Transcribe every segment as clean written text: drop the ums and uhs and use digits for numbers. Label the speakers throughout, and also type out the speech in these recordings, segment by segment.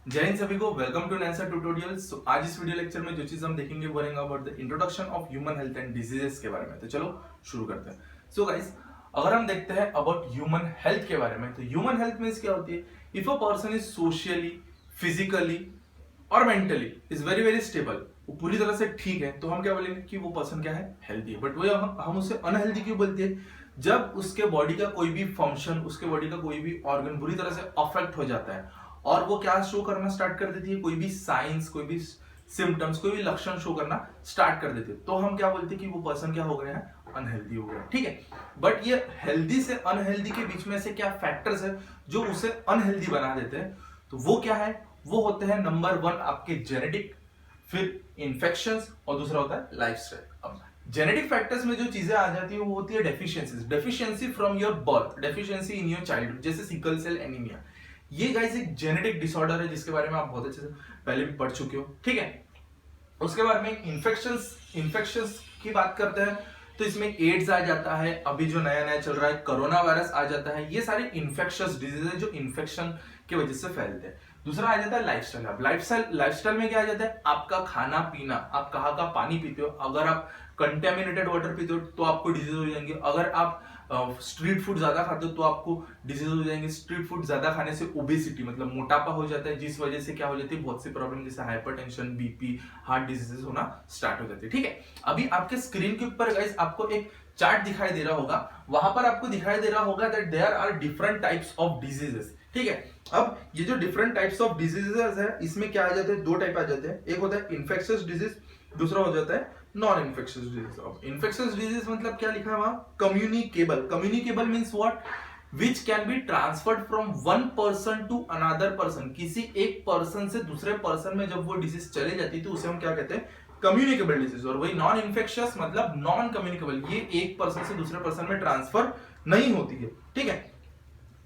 Speaker 1: जय हिंद सभी को, वेलकम टू नैंसर ट्यूटोरियल्स। तो आज इस वीडियो लेक्चर में जो चीज हम देखेंगे वो रहेगा about the introduction of human health and diseases के बारे में। तो चलो शुरू करते हैं। सो गाइस, अगर हम देखते हैं अबाउट ह्यूमन हेल्थ के बारे में, तो ह्यूमन हेल्थ मींस क्या होती है? If a person is socially, physically और mentally is very very stable, वो पूरी तरह से ठीक है, तो हम क्या बोलेंगे कि वो पर्सन क्या है? हेल्दी है। बट वो हम उसे अनहेल्दी क्यों बोलते हैं? जब उसके बॉडी का कोई भी फंक्शन, उसके बॉडी का कोई भी ऑर्गन बुरी तरह से अफेक्ट हो जाता है और वो क्या शो करना स्टार्ट कर देती है, कोई भी साइंस, कोई भी सिम्टम्स, कोई भी लक्षण शो करना स्टार्ट कर देते हैं, तो हम क्या बोलते हैं कि वो पर्सन क्या हो गया है? अनहेल्दी हो गया। ठीक है, बट ये हेल्दी से अनहेल्दी के बीच में से क्या फैक्टर्स है जो उसे अनहेल्दी बना देते हैं? तो वो क्या है? वो होते हैं नंबर 1 आपके जेनेटिक, फिर इन्फेक्शंस और दूसरा होता है लाइफस्टाइल। अब जेनेटिक फैक्टर्स में जो चीजें आ जाती है वो होती है deficiencies, deficiency from your birth, deficiency in your childhood, जैसे सिकल सेल एनीमिया। ये गाइस एक जेनेटिक डिसऑर्डर है जिसके बारे में आप बहुत अच्छे से पहले भी पढ़ चुके हो। ठीक है, उसके बाद में इन्फेक्शंस की बात करते हैं तो इसमें एड्स आ जाता है, अभी जो नया नया चल रहा है कोरोना वायरस आ जाता है। ये सारे इन्फेक्शियस डिजीज है जो इन्फेक्शन की वजह से फैलते हैं। दूसरा आ जाता है लाइफस्टाइल। अब लाइफस्टाइल में क्या आ जाता है? आपका खाना पीना, आप कहाँ का पानी पीते हो। अगर आप कंटेमिनेटेड वाटर पीते हो तो आपको डिजीज हो जाएंगे। अगर आप स्ट्रीट फूड ज्यादा खाते हो तो आपको डिजीज हो जाएंगे। स्ट्रीट फूड ज्यादा खाने से ओबेसिटी मतलब मोटापा हो जाता है, जिस वजह से क्या हो जाती है? बहुत सी प्रॉब्लम जैसे हाइपरटेंशन, बीपी, हार्ट डिजीजेस होना स्टार्ट हो जाते हैं। ठीक है, अभी आपके स्क्रीन के ऊपर गाइस आपको एक चार्ट दिखाई दे रहा होगा, वहां पर आपको दिखाई दे रहा होगा that there are different types of diseases. ठीक है, अब ये जो डिफरेंट टाइप्स ऑफ डिजीजेस है, इसमें क्या आ जाते हैं? 2 टाइप आ जाते हैं। एक होता है इन्फेक्शियस डिजीज, दूसरा हो जाता है नॉन इन्फेक्शियस डिजीज। अब इन्फेक्शियस डिजीज मतलब क्या लिखा है वहां? Communicable. Communicable means what? Which can be transferred from one person to another person. किसी एक पर्सन से दूसरे पर्सन में जब वो डिजीज चले जाती है तो उसे हम क्या कहते हैं? Communicable disease. और वही नॉन इन्फेक्शियस मतलब नॉन कम्युनिकेबल, ये एक पर्सन से दूसरे पर्सन में ट्रांसफर नहीं होती है। ठीक है,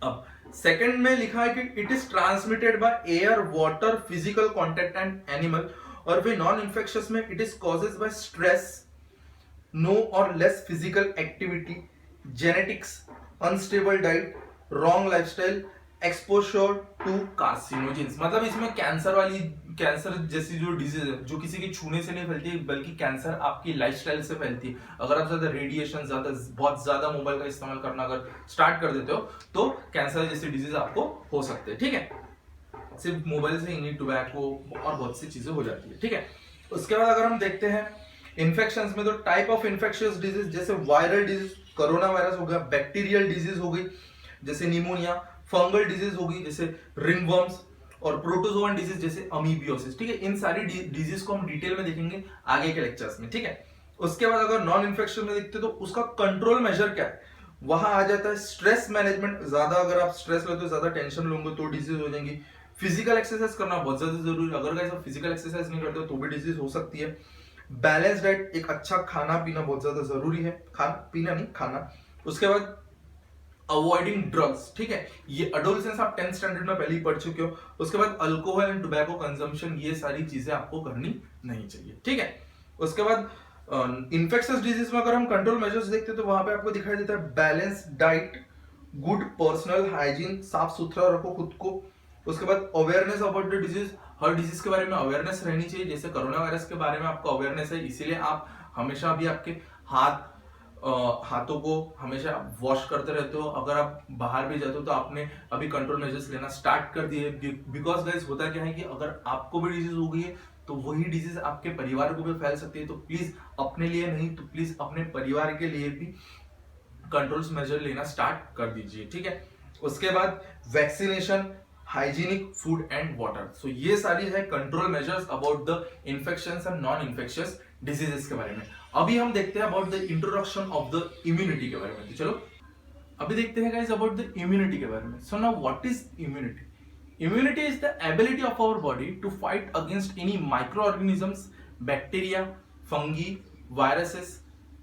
Speaker 1: अब सेकंड में लिखा है कि it is transmitted by air, water, physical contact and animal. और वे नॉन इन्फेक्शियस में it is causes by stress, no और less physical activity, genetics, unstable diet, wrong lifestyle, exposure to carcinogens. मतलब इसमें कैंसर जैसी जो डिजीज है जो किसी के छूने से नहीं फैलती बल्कि कैंसर आपकी लाइफस्टाइल से फैलती है। अगर आप ज्यादा रेडिएशन, बहुत ज्यादा मोबाइल का इस्तेमाल करना अगर स्टार्ट कर देते हो तो कैंसर जैसी डिजीज आपको हो सकते हैं। ठीक है, सिर्फ मोबाइल से ही नहीं, टोबैको और बहुत सी चीजें हो जाती है। ठीक है, उसके बाद अगर हम देखते हैं इन्फेक्शंस में, तो टाइप ऑफ इन्फेक्शियस डिजीज जैसे वायरल डिजीज, कोरोना वायरस हो गया, बैक्टीरियल डिजीज हो गई जैसे निमोनिया, फंगल डिजीज होगी जैसे रिंगवर्म्स, और प्रोटोजोअन डिजीज जैसे अमीबियोसिस। ठीक है, इन सारी डिजीज को हम डिटेल में देखेंगे आगे के लेक्चर्स में। ठीक है, उसके बाद अगर नॉन इन्फेक्शन में देखते तो उसका कंट्रोल मेजर क्या है? वहां आ जाता है स्ट्रेस मैनेजमेंट। ज्यादा अगर आप स्ट्रेस लेते हो, ज्यादा टेंशन लोगे तो डिजीज हो जाएंगी। फिजिकल एक्सरसाइज करना बहुत ज्यादा जरूरी है, अगर आप फिजिकल एक्सरसाइज नहीं करते हो तो भी डिजीज हो सकती है। बैलेंस डाइट, एक अच्छा खाना पीना बहुत ज्यादा जरूरी है, खाना पीना नहीं खाना। उसके बाद अवॉइडिंग ड्रग्स। ठीक है, ये अडोलेसेंस आप 10th स्टैंडर्ड में पहले ही पढ़ चुके हो। उसके बाद अल्कोहल एंड टोबैको कंजम्पशन, ये सारी चीजें आपको करनी नहीं चाहिए। ठीक है, उसके बाद इन्फेक्शियस डिजीज में अगर हम कंट्रोल मेजर्स देखते हैं तो वहां पे आपको दिखाई देता है balance diet, good personal hygiene, साफ सुथरा रखो खुद को। उसके बाद awareness about the disease, her disease के बारे में अवेयरनेस रहनी चाहिए। जैसे कोरोना वायरस के बारे में आपको अवेयरनेस है, इसीलिए आप हमेशा भी आपके हाथों को हमेशा वॉश करते रहते हो। अगर आप बाहर भी जाते हो तो आपने अभी कंट्रोल मेजर्स लेना स्टार्ट कर दिए, बिकॉज गाइस होता क्या है कि अगर आपको भी डिजीज हो गई है तो वही डिजीज आपके परिवार को भी फैल सकती है। तो प्लीज अपने लिए नहीं तो प्लीज अपने परिवार के लिए भी कंट्रोल्स मेजर लेना स्टार्ट कर दीजिए। ठीक है, उसके बाद vaccination, hygienic food and water. So ये सारी है control measures about the infections and non infectious diseases के बारे में। अभी हम देखते हैं about the introduction of the immunity के बारे में। तो चलो अभी देखते हैं गाइस अबाउट द इम्यूनिटी के बारे में। So now what is immunity? Immunity is the ability of our body to fight against any microorganisms, bacteria, fungi, viruses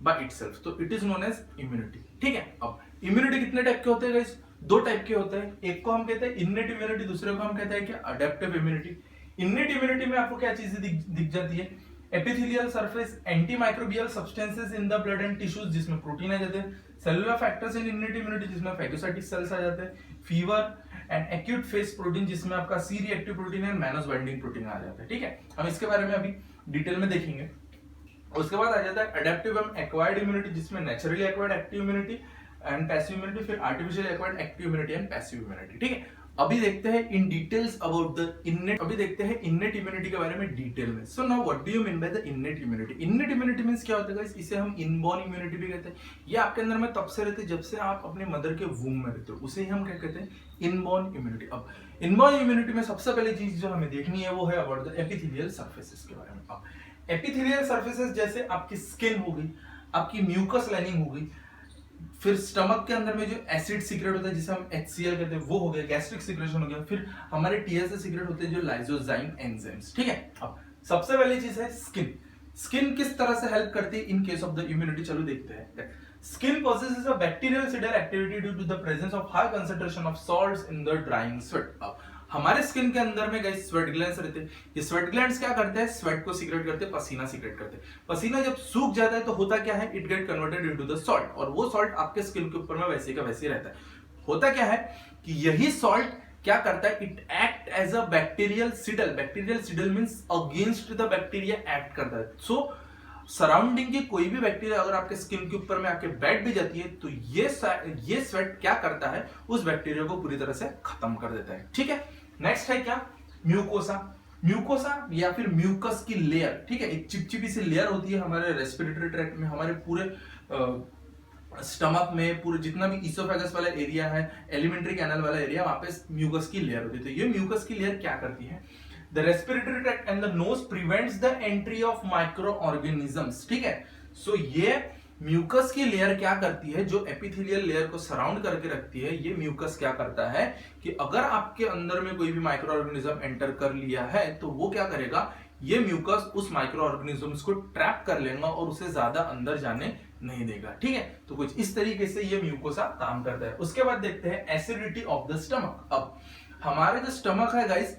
Speaker 1: by itself. तो it is known as immunity. ठीक है, अब immunity कितने type के होते हैं गाइस? 2 टाइप के होते हैं। एक को हम कहते हैं innate immunity, दूसरे को हम कहते हैं क्या? adaptive immunity. innate immunity में आपको क्या चीजें दिख जाती है? Epithelial surface, anti microbial substances in the blood and tissues जिसमें प्रोटीन आ जाते हैं, cellular factors in innate immunity जिसमें फैगोसाइटिक सेल्स आ जाते हैं, fever and acute phase protein जिसमें आपका सी रिएक्टिव प्रोटीन है, मैनस बाइंडिंग प्रोटीन आ जाता है। ठीक है, हम इसके बारे में अभी डिटेल में देखेंगे। उसके बाद आ जाता है अडेप्टिव एंड एक्वायर्ड इम्यूनिटी, जिसमें naturally acquired active immunity and passive immunity, फिर artificial acquired active immunity and passive immunity. ठीक है, अभी देखते हैं in details about the innate, अभी देखते हैं इननेट इम्यूनिटी के बारे में डिटेल में। So now what do you mean by the innate immunity? Innate immunity means क्या होता है गाइस? इसे हम इनबॉर्न इम्यूनिटी भी कहते हैं। ये आपके अंदर में तब से रहती है जब से आप अपने मदर के वूम में रहते हो, उसे ही हम क्या कहते हैं? Inborn immunity. अब इनबॉर्न इम्यूनिटी में सबसे पहले चीज जो हमें देखनी है वो है अबाउट द एपिथेलियल सर्फेसेस के बारे में। अब एपिथेलियल सर्फेसेस जैसे आपकी स्किन हो गई, आपकी म्यूकस लाइनिंग हो गई, फिर स्टमक के अंदर में जो एसिड सीक्रेट होता है जिसे हम HCl कहते हैं वो हो गया, गैस्ट्रिक सीक्रेशन हो गया, फिर हमारे TSH सीक्रेट होते हैं जो लाइसोजाइम एंजाइम्स। ठीक है, अब सबसे पहली चीज है स्किन। स्किन किस तरह से हेल्प करती है in case of the immunity, चलो देखते हैं। Skin possesses a bactericidal activity due to the presence of high concentration of salts in the drying sweat। अब हमारे स्किन के अंदर में गाइस स्वेट ग्लैंड्स रहते हैं। ये स्वेट ग्लैंड्स क्या करते हैं? स्वेट को सीक्रेट करते हैं, पसीना सीक्रेट करते हैं। पसीना जब सूख जाता है तो होता क्या है? It get converted into the salt, और वो सॉल्ट आपके स्किन के ऊपर में वैसे का वैसे रहता है। होता क्या है कि यही सॉल्ट क्या करता है? It act as a bacterial cidal. Bacterial cidal means against the bacteria act करता है। सो सराउंडिंग की कोई भी बैक्टीरिया अगर आपके स्किन के ऊपर में आके बैठ भी जाती है तो ये स्वेट क्या करता है? उस बैक्टीरिया को पूरी तरह से खत्म कर देता है। ठीक है, नेक्स्ट है क्या? म्यूकोसा। म्यूकोसा या फिर म्यूकस की लेयर। ठीक है, एक चिपचिपी सी लेयर होती है हमारे रेस्पिरेटरी ट्रैक्ट में, हमारे पूरे स्टमक में, पूरे जितना भी इसोफेगस वाला एरिया है, एलिमेंट्री कैनल वाला एरिया, वहां पे म्यूकस की लेयर होती है। तो ये म्यूकस की लेयर क्या करती है? The respiratory tract and the nose prevents the entry of micro organisms. ठीक है, सो ये म्यूकस की लेयर क्या करती है? जो एपिथेलियल लेयर को सराउंड करके रखती है, ये म्यूकस क्या करता है कि अगर आपके अंदर में कोई भी माइक्रो ऑर्गेनिज्म एंटर कर लिया है तो वो क्या करेगा? ये म्यूकस उस माइक्रो ऑर्गेनिजम्स को ट्रैप कर लेगा और उसे ज्यादा अंदर जाने नहीं देगा। ठीक है, तो कुछ इस तरीके से ये म्यूकोसा काम करता है। उसके बाद देखते हैं एसिडिटी ऑफ द स्टमक। अब हमारे जो स्टमक है गाइस,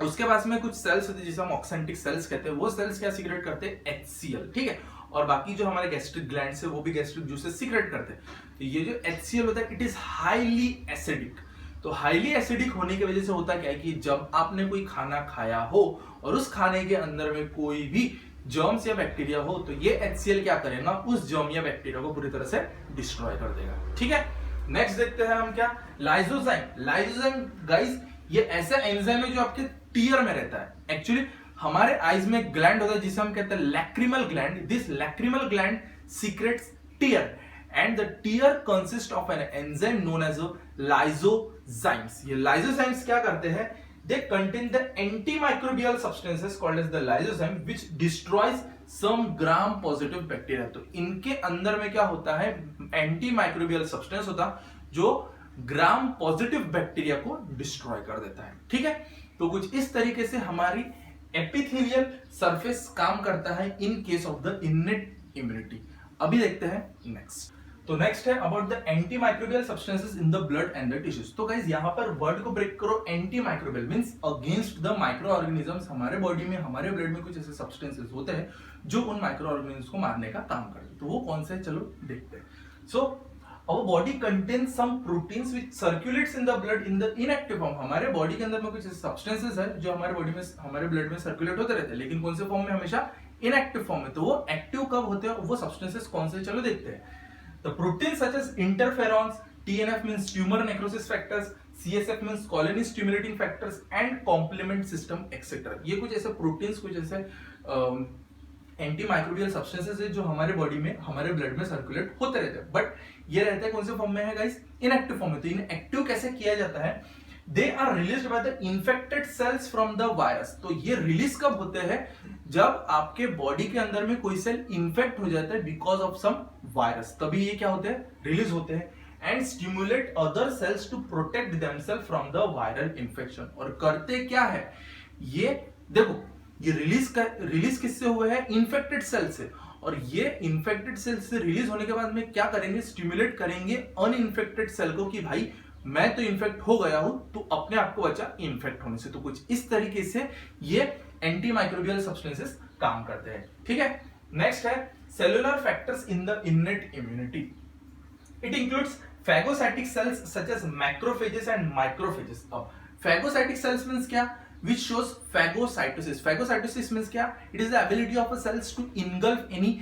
Speaker 1: उसके पास में कुछ सेल्स होते हैं जिसे हम ऑक्सेंटिक सेल्स कहते हैं। वो सेल्स क्या सीक्रेट करते हैं? HCl। ठीक है, और बाकी जो हमारे गैस्ट्रिक ग्लैंड्स है वो भी गैस्ट्रिक जूसेस सीक्रेट करते हैं। तो ये जो HCl होता है इट इज हाईली एसिडिक। तो हाईली एसिडिक होने की वजह से होता क्या है कि जब आपने कोई खाना खाया हो और उस खाने के अंदर में कोई भी जर्म्स या बैक्टीरिया हो तो ये HCl क्या करेगा? उस जर्म या बैक्टीरिया को पूरी तरह से डिस्ट्रॉय कर देगा। ठीक है, नेक्स्ट देखते हैं हम क्या? लाइसोजाइम। लाइसोजाइम गाइस ये ऐसा एंजाइम है जो आपके टीयर में रहता है। एक्चुअली हमारे आईज में ग्लैंड होता है जिसे हम कहते हैं lacrimal gland. This lacrimal gland secretes tear and the tear consist of an enzyme known as lysozymes. ये लाइसोजाइम्स क्या करते हैं? They contain the antimicrobial substances called as the lysozyme which destroys some gram positive bacteria. तो इनके अंदर में क्या होता है? एंटीमाइक्रोबियल सब्सटेंस होता जो ग्राम पॉजिटिव बैक्टीरिया को डिस्ट्रॉय कर देता है। ठीक है, तो कुछ इस तरीके से हमारी एपिथेलियल सरफेस काम करता है in case of the innate immunity. अभी देखते हैं नेक्स्ट। तो नेक्स्ट है about the antimicrobial substances in the blood and the tissues. तो गाइस यहाँ पर वर्ड को ब्रेक करो। Antimicrobial means against the micro organisms. हमारे बॉडी में, हमारे ब्लड में कुछ ऐसे सब्सटेंसेस होते हैं जो उन माइक्रो ऑर्गेनिजम्स को मारने का काम करते हैं। तो वो कौन से? चलो देखते हैं। सो our body contains some proteins which circulates in the blood in the inactive form। हमारे बॉडी के अंदर में कुछ सब्सटेंसेस है जो हमारे बॉडी में, हमारे ब्लड में सर्कुलेट होते रहते हैं, लेकिन कौन से फॉर्म में? हमेशा इनएक्टिव फॉर्म में। तो वो एक्टिव कब होते हैं? वो सब्सटेंसेस कौन से? चलो देखते हैं। तो protein such as interferons, TNF means tumour necrosis factors, CSF means colony stimulating factors and complement system etcetera. ये कुछ ऐसे प्रोटीन्स, कुछ ऐसे एंटीमाइक्रोबियल सब्सटेंसेस है जो हमारे बॉडी में, हमारे ब्लड में सर्कुलेट होते रहते हैं। बट ये रहते हैं कौन से फॉर्म में है गाइस? इनएक्टिव फॉर्म में। तो इनएक्टिव कैसे किया जाता है? They are released by the infected cells from the virus. तो ये रिलीज कब होते हैं? जब आपके बॉडी के अंदर में कोई सेल इन्फेक्ट हो जाता है बिकॉज ऑफ सम वायरस, तभी ये क्या होते हैं? रिलीज होते हैं and stimulate other cells to protect themselves from the viral infection. और करते क्या है? ये देखो, ये रिलीज किससे हुए हैं? इन्फेक्टेड सेल से। और ये इन्फेक्टेड सेल से रिलीज होने के बाद में क्या करेंगे? स्टिमुलेट करेंगे अनइन्फेक्टेड सेल को कि भाई मैं तो इन्फेक्ट हो गया हूं, तो अपने आप को बचा इन्फेक्ट होने से। तो कुछ इस तरीके से ये एंटीमाइक्रोबियल सब्सटेंसेस काम करते हैं। ठीक है, नेक्स्ट है cellular factors in the innate immunity. It includes phagocytic cells such as macrophages and microphages. अब phagocytic cells means क्या? Which shows phagocytosis. Phagocytosis means क्या? It is the ability of a cells to engulf any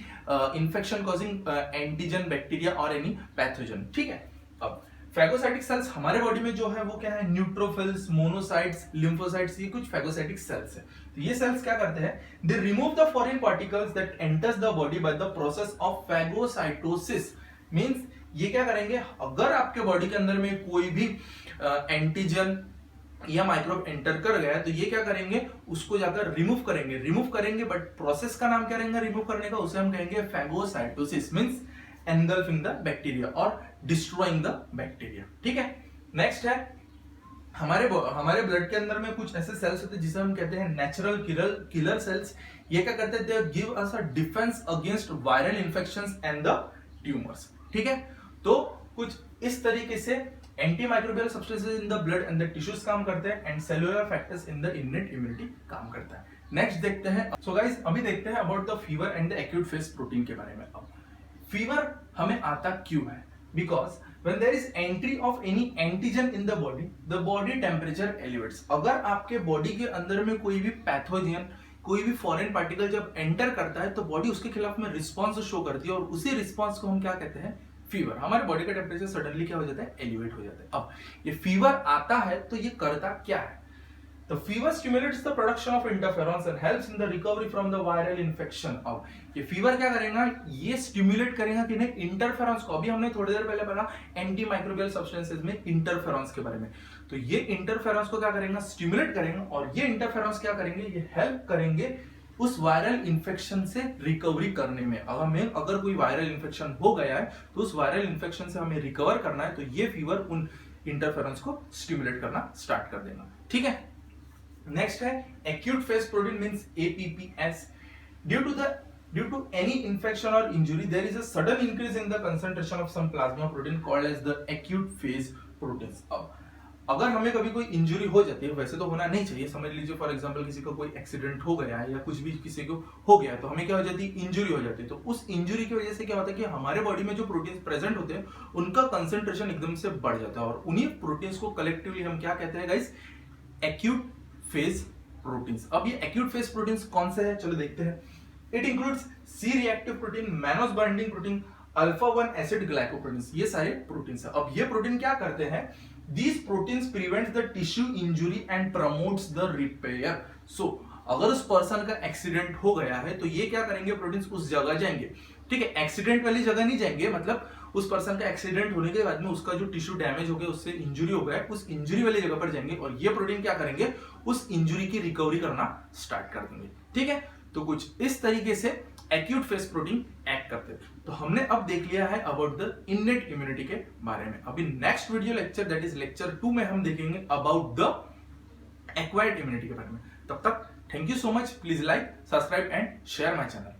Speaker 1: infection causing antigen, bacteria or any pathogen. ठीक है? अब phagocytic cells हमारे body में जो है वो क्या है? न्यूट्रोफिल्स, मोनोसाइट्स, लिम्फोसाइट्स, ये कुछ फैगोसाइटिक सेल्स है। तो ये सेल्स क्या करते हैं? They remove the foreign particles that enters the body by the process of phagocytosis. Means ये क्या करेंगे? अगर आपके बॉडी के अंदर में कोई भी एंटीजन या माइक्रोब एंटर कर गया तो ये क्या करेंगे? उसको जाकर रिमूव करेंगे बट प्रोसेस का नाम क्या रहेगा रिमूव करने का? उसे हम कहेंगे phagocytosis. Means engulfing the bacteria और destroying the bacteria। ठीक है, नेक्स्ट है हमारे ब्लड के अंदर में कुछ ऐसे सेल्स होते हैं जिसे हम कहते हैं नेचुरल किलर सेल्स। ये क्या करते हैं? They give us a defence against viral infections and the tumours. ठीक है, तो कुछ इस तरीके से anti microbial substances in the blood and the tissues काम करते हैं and cellular factors in the innate immunity काम करता है। नेक्स्ट देखते हैं। सो गाइस अभी देखते हैं about the fever and the acute phase protein के बारे में। अब फीवर हमें आता क्यों है? Because when there is entry of any antigen in the body temperature elevates। अगर आपके बॉडी के अंदर में कोई भी पैथोजन, कोई भी फॉरेन पार्टिकल जब एंटर करता है तो बॉडी उसके खिलाफ में रिस्पॉन्स शो करती है और उसी रिस्पॉन्स को हम क्या कहते हैं? फीवर। हमारे बॉडी का टेम्परेचर सडनली क्या हो जाता है? एलिवेट हो जाता है। अब ये फीवर आता है तो ये करता क्या है? The fever stimulates the production of interferons and helps in the recovery from the viral infection। अब ये फीवर क्या करेगा? ये स्टिमुलेट करेगा कि नहीं? इंटरफेरॉन्स को। अभी हमने थोड़ी देर पहले पढ़ा एंटी माइक्रोबियल सब्सटेंसेस में इंटरफेरॉन्स के बारे में। तो ये इंटरफेरॉन्स को क्या करेगा? स्टिमुलेट करेंगे और ये इंटरफेरॉन्स क्या करेंगे? ये हेल्प करेंगे उस वायरल इंफेक्शन से रिकवरी करने में। अगर कोई वायरल इंफेक्शन हो गया है तो उस वायरल इंफेक्शन से हमें रिकवर करना है तो ये फीवर उन इंटरफेरॉन्स को स्टिमुलेट करना स्टार्ट कर देगा। ठीक है, नेक्स्ट है acute phase protein means APPS। Due to any infection or injury there is a sudden increase in the concentration of some plasma protein called as the acute phase proteins। अब अगर हमें कभी कोई इंजुरी हो जाती है, वैसे तो होना नहीं चाहिए, समझ लीजिए फॉर एग्जांपल किसी को कोई एक्सीडेंट हो गया है या कुछ भी किसी को हो गया तो हमें क्या हो जाती है? इंजुरी हो जाती है। तो उस इंजुरी की वजह से क्या होता है कि हमारे बॉडी में जो प्रोटीन्स प्रेजेंट होते हैं उनका कंसंट्रेशन एकदम से बढ़ जाता है और उन्हीं प्रोटीन्स को कलेक्टिवली हम क्या कहते हैं गाइस? Acute phase proteins. अब ये एक्यूट फेज प्रोटीन्स कौन से हैं? चलो देखते हैं। It includes C reactive protein, mannose binding protein, alpha 1 acid glycoproteins. ये सारे प्रोटीन्स हैं। अब ये प्रोटीन क्या करते हैं? These proteins prevents the tissue injury and promotes the repair। So अगर उस पर्सन का एक्सीडेंट हो गया है तो ये क्या करेंगे? प्रोटीन्स उस जगह जाएंगे। ठीक है, एक्सीडेंट वाली जगह नहीं जाएंगे, मतलब उस पर्सन का एक्सीडेंट होने के बाद में उसका जो टिश्यू डैमेज हो गया, उससे इंजुरी हो गया, उस इंजुरी वाली जगह पर जाएंगे और ये प्रोटीन क्या करेंगे? उस इंजुरी की रिकवरी करना स्टार्ट कर देंगे। ठीक है, तो कुछ इस तरीके से एक्यूट फेज प्रोटीन एक्ट करते हैं। तो हमने अब देख लिया है अबाउट द इननेट इम्यूनिटी के बारे में। अभी next video lecture that is lecture 2 में हम देखेंगे अबाउट द एक्वायर्ड इम्यूनिटी के बारे में। तब तक thank you so much. Please like, subscribe and share my channel.